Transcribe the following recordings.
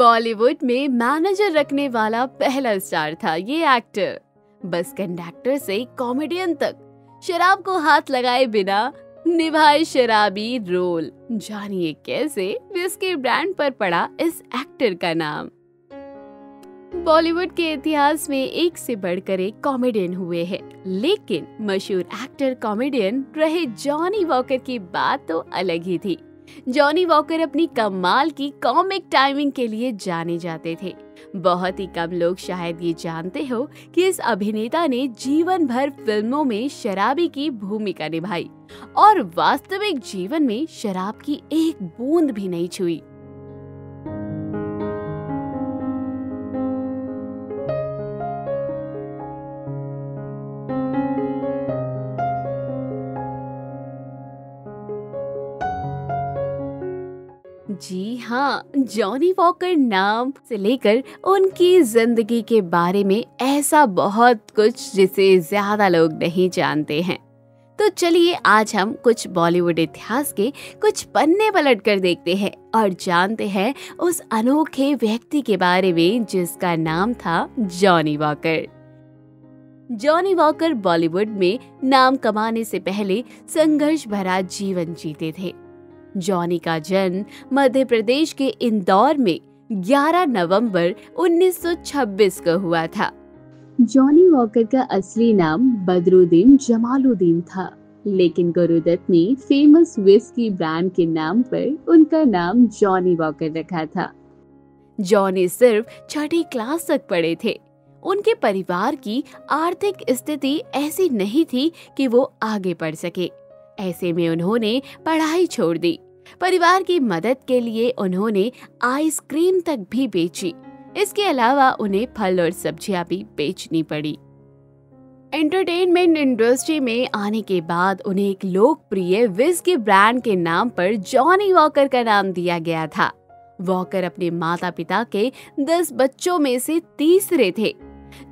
बॉलीवुड में मैनेजर रखने वाला पहला स्टार था ये एक्टर। बस कंडक्टर से कॉमेडियन तक शराब को हाथ लगाए बिना निभाए शराबी रोल। जानिए कैसे विस्की ब्रांड पर पड़ा इस एक्टर का नाम। बॉलीवुड के इतिहास में एक से बढ़कर एक कॉमेडियन हुए हैं, लेकिन मशहूर एक्टर कॉमेडियन रहे जॉनी वॉकर की बात तो अलग ही थी। जॉनी वॉकर अपनी कमाल की कॉमिक टाइमिंग के लिए जाने जाते थे। बहुत ही कम लोग शायद ये जानते हो कि इस अभिनेता ने जीवन भर फिल्मों में शराबी की भूमिका निभाई और वास्तविक जीवन में शराब की एक बूंद भी नहीं छुई। जी हाँ, जॉनी वॉकर नाम से लेकर उनकी जिंदगी के बारे में ऐसा बहुत कुछ जिसे ज्यादा लोग नहीं जानते हैं। तो चलिए आज हम कुछ बॉलीवुड इतिहास के कुछ पन्ने पलट कर देखते हैं और जानते हैं उस अनोखे व्यक्ति के बारे में जिसका नाम था Johnny walker. Johnny walker Bollywood में नाम कमाने से पहले संघर्ष भरा जीवन जीते थे। जॉनी का जन्म मध्य प्रदेश के इंदौर में 11 नवंबर 1926 को हुआ था। जॉनी वॉकर का असली नाम बदरुद्दीन जमालुद्दीन था, लेकिन गुरुदत्त ने फेमस विस्की ब्रांड के नाम पर उनका नाम जॉनी वॉकर रखा था। जॉनी सिर्फ छठी क्लास तक पढ़े थे। उनके परिवार की आर्थिक स्थिति ऐसी नहीं थी कि वो आगे पढ़ सके। ऐसे में उन्होंने पढ़ाई छोड़ दी। परिवार की मदद के लिए उन्होंने आइसक्रीम तक भी बेची। इसके अलावा उन्हें फल और सब्जियां भी बेचनी पड़ी। एंटरटेनमेंट इंडस्ट्री में आने के बाद उन्हें एक लोकप्रिय विस्की ब्रांड के नाम पर जॉनी वॉकर का नाम दिया गया था। वॉकर अपने माता पिता के 10 बच्चों में से तीसरे थे।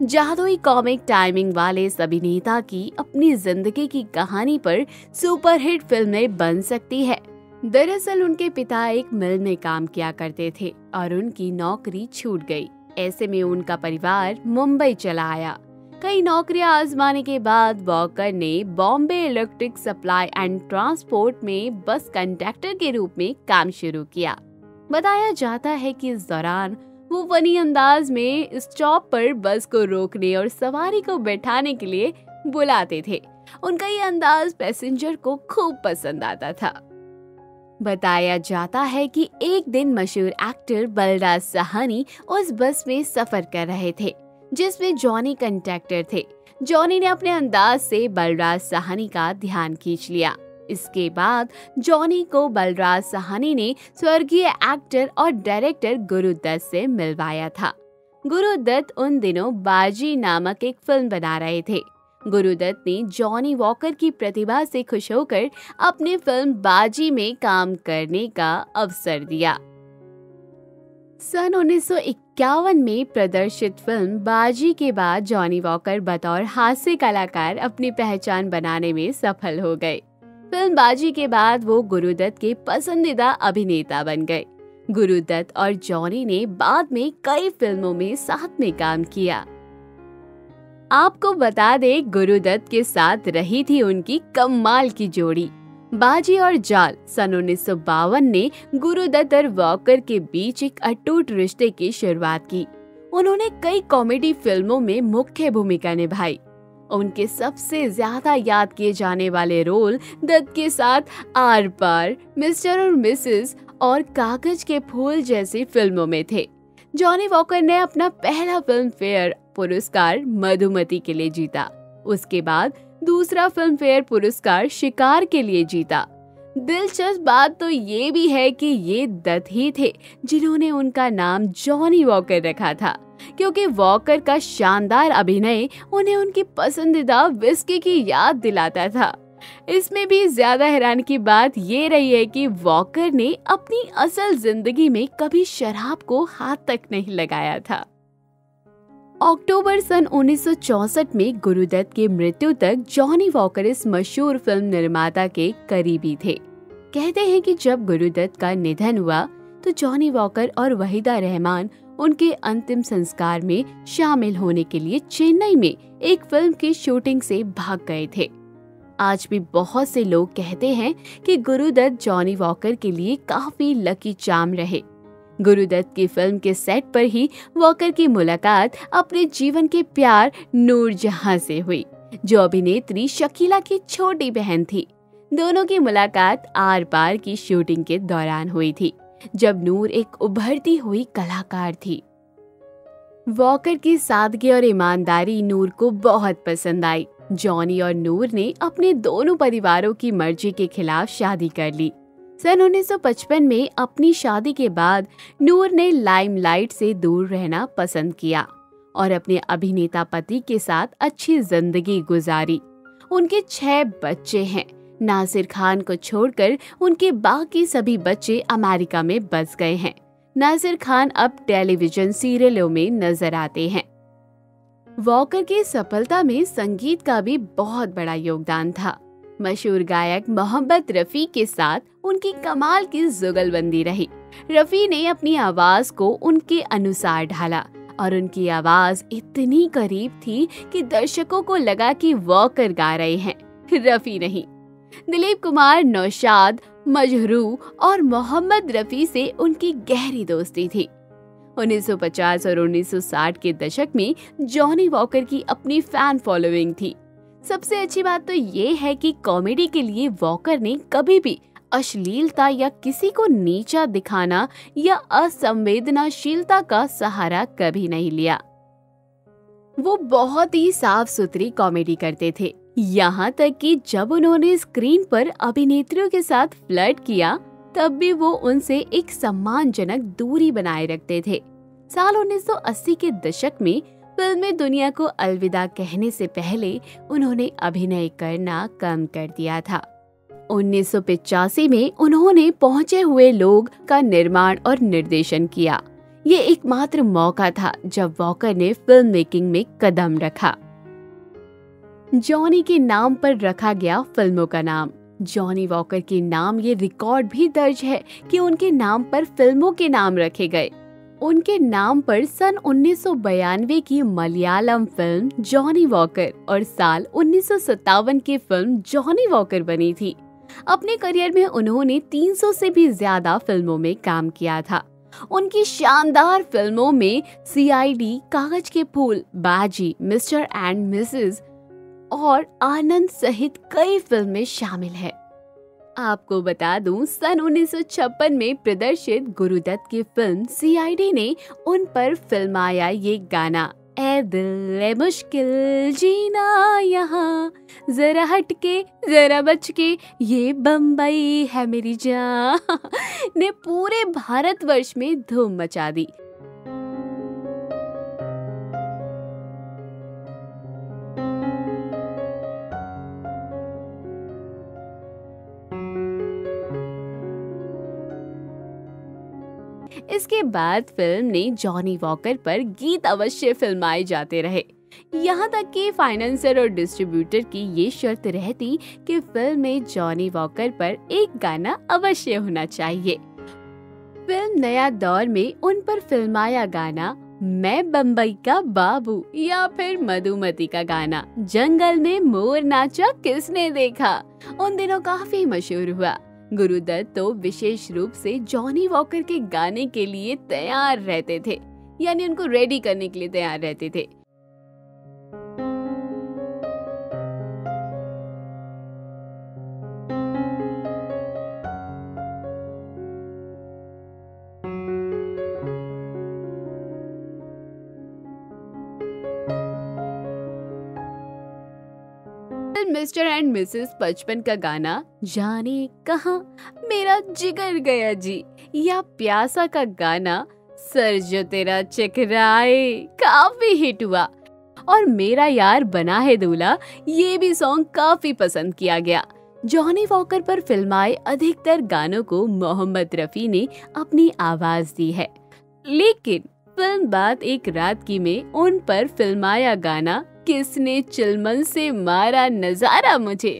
जादुई कॉमिक टाइमिंग वाले इस अभिनेता की अपनी जिंदगी की कहानी पर सुपरहिट फिल्में बन सकती है। दरअसल उनके पिता एक मिल में काम किया करते थे और उनकी नौकरी छूट गई। ऐसे में उनका परिवार मुंबई चला आया। कई नौकरियां आजमाने के बाद वॉकर ने Bombay electric supply and transport में बस कंडक्टर के रूप में काम शुरू किया। बताया जाता है कि इस दौरान वो फनी अंदाज में स्टॉप पर बस को रोकने और सवारी को बैठाने के लिए बुलाते थे। उनका ये अंदाज पैसेंजर को खूब पसंद आता था। बताया जाता है कि एक दिन मशहूर एक्टर बलराज साहनी उस बस में सफर कर रहे थे जिसमें जॉनी कंडक्टर थे। जॉनी ने अपने अंदाज से बलराज साहनी का ध्यान खींच लिया। इसके बाद जॉनी को बलराज साहनी ने स्वर्गीय एक्टर और डायरेक्टर गुरुदत्त से मिलवाया था। गुरुदत्त उन दिनों बाजी नामक एक फिल्म बना रहे थे। गुरुदत्त ने जॉनी वॉकर की प्रतिभा से खुश होकर अपनी फिल्म बाजी में काम करने का अवसर दिया। सन 1951 में प्रदर्शित फिल्म बाजी के बाद जॉनी वॉकर बतौर हास्य कलाकार अपनी पहचान बनाने में सफल हो गए। फिल्म बाजी के बाद वो गुरुदत्त के पसंदीदा अभिनेता बन गए। गुरुदत्त और जॉनी ने बाद में कई फिल्मों में साथ में काम किया। आपको बता दें, गुरुदत्त के साथ रही थी उनकी कमाल की जोड़ी। बाजी और जाल सन 1952 ने गुरुदत्त और वॉकर के बीच एक अटूट रिश्ते की शुरुआत की। उन्होंने कई कॉमेडी फिल्मों में मुख्य भूमिका निभाई। उनके सबसे ज्यादा याद किए जाने वाले रोल दत्त के साथ आर पार, मिस्टर और मिसेस और कागज के फूल जैसी फिल्मों में थे। जॉनी वॉकर ने अपना पहला फिल्म फेयर पुरस्कार मधुमती के लिए जीता। उसके बाद दूसरा फिल्म फेयर पुरस्कार शिकार के लिए जीता। दिलचस्प बात तो ये भी है कि ये दत्त ही थे जिन्होंने उनका नाम जॉनी वॉकर रखा था, क्योंकि वॉकर का शानदार अभिनय उन्हें उनकी पसंदीदा विस्की की याद दिलाता था। इसमें भी ज्यादा हैरानी की बात ये रही है कि वॉकर ने अपनी असल जिंदगी में कभी शराब को हाथ तक नहीं लगाया था। अक्टूबर सन 1964 में गुरुदत्त की मृत्यु तक जॉनी वॉकर इस मशहूर फिल्म निर्माता के करीबी थे। कहते हैं कि जब गुरुदत्त का निधन हुआ तो तो जॉनी वॉकर और वहीदा रहमान उनके अंतिम संस्कार में शामिल होने के लिए चेन्नई में एक फिल्म की शूटिंग से भाग गए थे। आज भी बहुत से लोग कहते हैं कि गुरुदत्त जॉनी वॉकर के लिए काफी लकी चार्म रहे। गुरुदत्त की फिल्म के सेट पर ही वॉकर की मुलाकात अपने जीवन के प्यार नूरजहां से हुई, जो अभिनेत्री शकीला की छोटी बहन थी। दोनों की मुलाकात आर पार की शूटिंग के दौरान हुई थी, जब नूर एक उभरती हुई कलाकार थी। वॉकर की सादगी और ईमानदारी नूर को बहुत पसंद आई। जॉनी और नूर ने अपने दोनों परिवारों की मर्जी के खिलाफ शादी कर ली। सन 1955 में अपनी शादी के बाद नूर ने लाइमलाइट से दूर रहना पसंद किया और अपने अभिनेता पति के साथ अच्छी जिंदगी गुजारी। उनके 6 बच्चे हैं। नासिर खान को छोड़कर उनके बाकी सभी बच्चे अमेरिका में बस गए हैं। नासिर खान अब टेलीविजन सीरियलों में नजर आते हैं। वॉकर की सफलता में संगीत का भी बहुत बड़ा योगदान था। मशहूर गायक मोहम्मद रफी के साथ उनकी कमाल की जुगलबंदी रही। रफी ने अपनी आवाज को उनके अनुसार ढाला और उनकी आवाज इतनी करीब थी कि दर्शकों को लगा कि वॉकर गा रहे हैं, रफी नहीं। दिलीप कुमार, नौशाद, मजहरू और मोहम्मद रफी से उनकी गहरी दोस्ती थी। 1950 और 1960 के दशक में जॉनी वॉकर की अपनी फैन फॉलोइंग थी। सबसे अच्छी बात तो ये है कि कॉमेडी के लिए वॉकर ने कभी भी अश्लीलता या किसी को नीचा दिखाना या असंवेदनशीलता का सहारा कभी नहीं लिया। वो बहुत ही साफ सुथरी कॉमेडी करते थे, यहाँ तक कि जब उन्होंने स्क्रीन पर अभिनेत्रियों के साथ फ्लर्ट किया तब भी वो उनसे एक सम्मानजनक दूरी बनाए रखते थे। साल 1980 के दशक में फिल्मी दुनिया को अलविदा कहने से पहले उन्होंने अभिनय करना कम कर दिया था। 1985 में उन्होंने पहुंचे हुए लोग का निर्माण और निर्देशन किया। ये एकमात्र मौका था जब वॉकर ने फिल्म मेकिंग में कदम रखा। जॉनी के नाम पर रखा गया फिल्मों का नाम। जॉनी वॉकर के नाम ये रिकॉर्ड भी दर्ज है कि उनके नाम पर फिल्मों के नाम रखे गए। उनके नाम पर सन 1992 की मलयालम फिल्म जॉनी वॉकर और साल 1957 की फिल्म जॉनी वॉकर बनी थी। अपने करियर में उन्होंने 300 से भी ज्यादा फिल्मों में काम किया था। उनकी शानदार फिल्मों में सीआईडी, कागज के फूल, बाजी, मिस्टर एंड मिसेस और आनंद सहित कई फिल्में शामिल है। आपको बता दूं, सन 1956 में प्रदर्शित गुरुदत्त की फिल्म सीआईडी ने उन पर फिल्माया ये गाना, ए दिल ए मुश्किल जीना यहाँ, जरा हटके जरा बच के, ये बम्बई है मेरी जान, ने पूरे भारतवर्ष में धूम मचा दी। इसके बाद फिल्म ने जॉनी वॉकर पर गीत अवश्य फिल्माए जाते रहे। यहाँ तक कि फाइनेंसर और डिस्ट्रीब्यूटर की ये शर्त रहती कि फिल्म में जॉनी वॉकर पर एक गाना अवश्य होना चाहिए। फिल्म नया दौर में उन पर फिल्माया गाना मैं बम्बई का बाबू या फिर मधुमती का गाना जंगल में मोर नाचा किसने देखा उन दिनों काफी मशहूर हुआ। गुरुदत्त तो विशेष रूप से जॉनी वॉकर के गाने के लिए तैयार रहते थे, यानी उनको रेडी करने के लिए तैयार रहते थे। मिस्टर एंड मिसेस 55 का गाना जाने कहां मेरा जिगर गया जी या प्यासा का गाना सर जो तेरा चकराए काफी हिट हुआ और मेरा यार बना है दूल्हा ये भी सॉन्ग काफी पसंद किया गया। जॉनी वॉकर पर फिल्माए अधिकतर गानों को मोहम्मद रफी ने अपनी आवाज दी है, लेकिन फिल्म बात एक रात की में उन पर फिल्माया गाना किसने चिलमन से मारा नजारा मुझे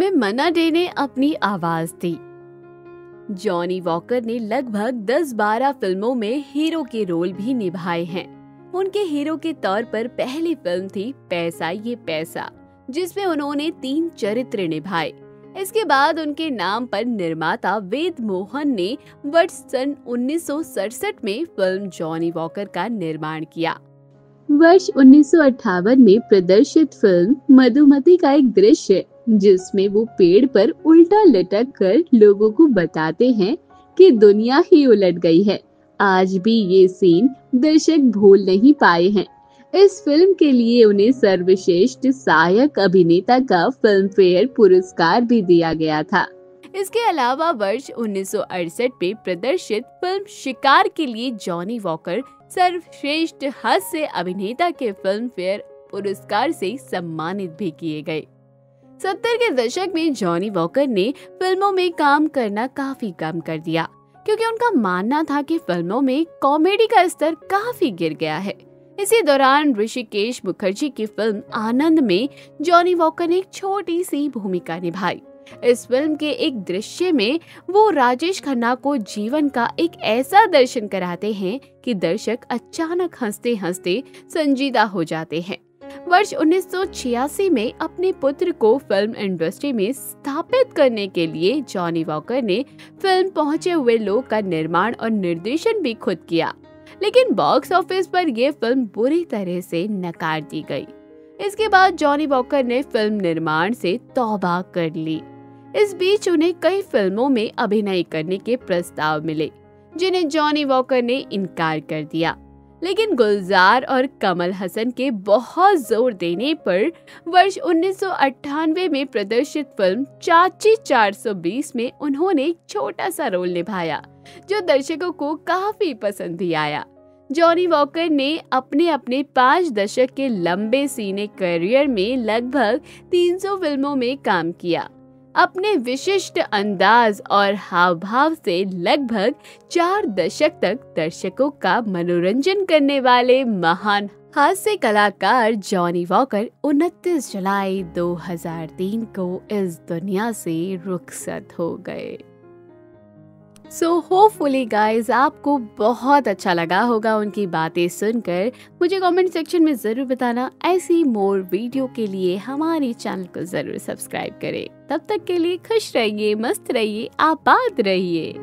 में मन्ना डे ने अपनी आवाज दी। जॉनी वॉकर ने लगभग 10-12 फिल्मों में हीरो के रोल भी निभाए हैं। उनके हीरो के तौर पर पहली फिल्म थी पैसा ये पैसा, जिसमें उन्होंने 3 चरित्र निभाए। इसके बाद उनके नाम पर निर्माता वेद मोहन ने वर्ष सन 1967 में फिल्म जॉनी वॉकर का निर्माण किया। वर्ष 1958 में प्रदर्शित फिल्म मधुमती का एक दृश्य, जिसमें वो पेड़ पर उल्टा लटक कर लोगों को बताते हैं कि दुनिया ही उलट गई है, आज भी ये सीन दर्शक भूल नहीं पाए हैं। इस फिल्म के लिए उन्हें सर्वश्रेष्ठ सहायक अभिनेता का फिल्म फेयर पुरस्कार भी दिया गया था। इसके अलावा वर्ष 1968 में प्रदर्शित फिल्म शिकार के लिए जॉनी वॉकर सर्वश्रेष्ठ हास्य अभिनेता के फिल्म फेयर पुरस्कार से सम्मानित भी किए गए। 70 के दशक में जॉनी वॉकर ने फिल्मों में काम करना काफी कम कर दिया, क्योंकि उनका मानना था कि फिल्मों में कॉमेडी का स्तर काफी गिर गया है। इसी दौरान ऋषिकेश मुखर्जी की फिल्म आनंद में जॉनी वॉकर ने एक छोटी सी भूमिका निभाई। इस फिल्म के एक दृश्य में वो राजेश खन्ना को जीवन का एक ऐसा दर्शन कराते हैं कि दर्शक अचानक हंसते हंसते संजीदा हो जाते हैं। वर्ष 1986 में अपने पुत्र को फिल्म इंडस्ट्री में स्थापित करने के लिए जॉनी वॉकर ने फिल्म पहुंचे हुए लोग का निर्माण और निर्देशन भी खुद किया, लेकिन बॉक्स ऑफिस पर यह फिल्म बुरी तरह से नकार दी गई। इसके बाद जॉनी वॉकर ने फिल्म निर्माण से तौबा कर ली। इस बीच उन्हें कई फिल्मों में अभिनय करने के प्रस्ताव मिले, जिन्हें जॉनी वॉकर ने इनकार कर दिया, लेकिन गुलजार और कमल हसन के बहुत जोर देने पर वर्ष 1998 में प्रदर्शित फिल्म चाची 420 में उन्होंने एक छोटा सा रोल निभाया, जो दर्शकों को काफी पसंद भी आया। जॉनी वॉकर ने अपने 5 दशक के लंबे सिने करियर में लगभग 300 फिल्मों में काम किया। अपने विशिष्ट अंदाज और हाव भाव से लगभग 4 दशक तक दर्शकों का मनोरंजन करने वाले महान हास्य कलाकार जॉनी वॉकर 29 जुलाई 2003 को इस दुनिया से रुखसत हो गए। सो होपफुली गाइज आपको बहुत अच्छा लगा होगा उनकी बातें सुनकर। मुझे कमेंट सेक्शन में जरूर बताना। ऐसी मोर वीडियो के लिए हमारे चैनल को जरूर सब्सक्राइब करें। तब तक के लिए खुश रहिए, मस्त रहिए, आबाद रहिए।